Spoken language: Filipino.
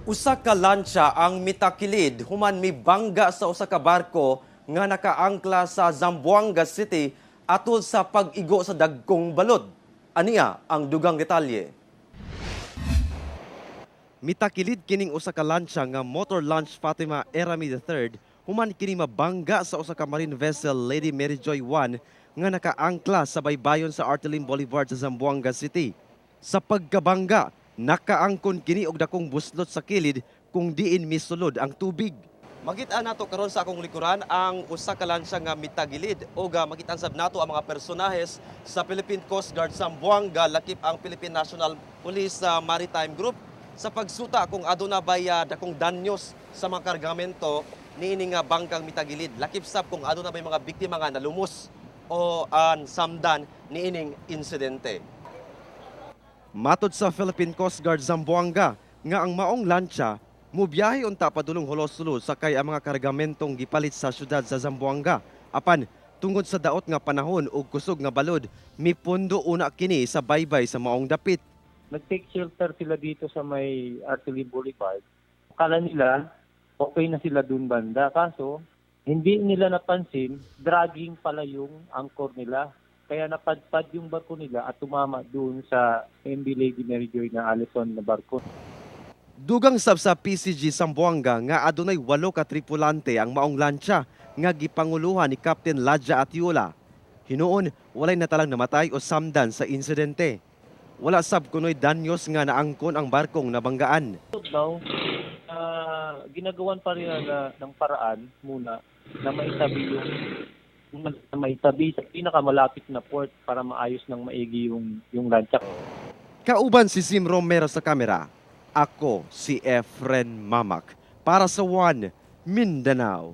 Usa ka lancha ang mitakilid human mibangga sa usa ka barko nga nakaangkla sa Zamboanga City atol sa pag-igo sa dagkong balod. Aniya ang dugang detalye. Mitakilid kining usa ka lancha nga motor launch Fatima Erami III human kini mabangga sa usa ka marine vessel Lady Mary Joy 1 nga nakaangkla sa baybayon sa Artelim Boulevard sa Zamboanga City. Sa pagkabangga, nakaangkon kini og dakong buslot sa kilid kung diin misulod ang tubig. Makita nato karon sa akong likuran ang usa ka lancha nga mitagilid o makita sab nato ang mga personahes sa Philippine Coast Guard Zamboanga lakip ang Philippine National Police Maritime Group sa pagsuta kung aduna bay dakong danyos sa mga kargamento niini nga bangkang mitagilid lakip sab kung aduna bay mga biktima nga nalumos o samdan niining insidente. Matod sa Philippine Coast Guard Zamboanga nga ang maong lancha mubiyahe unta padulong Hulos-Sulod sakay ang mga kargamentong gipalit sa syudad sa Zamboanga. Apan tungod sa daot nga panahon ug kusog nga balod, mipundo una kini sa baybay sa maong dapit. Nag-take shelter sila dito sa may Artelim Boulevard. Akala nila okay na sila dun banda, kaso hindi nila napansin, dragging pala yung anchor nila. Kaya napadpad yung barko nila at tumama doon sa MV Lady Mary Joy na Allison na barko. Dugang sab sa PCG Zamboanga nga adunay 8 ka tripulante ang maong lancha nga gipanguluhan ni Captain Ladja Atiola. Hinuon walay natalang namatay o samdan sa insidente. Wala sab kunoy danyos nga naangkon ang barkong nabanggaan. Now, ginagawan pa rin ng paraan muna na maitabi sa pinakamalapit na port para maayos ng maigi yung lancha. Kauban si Sim Romero sa kamera. Ako si Efren Mamak para sa One Mindanao.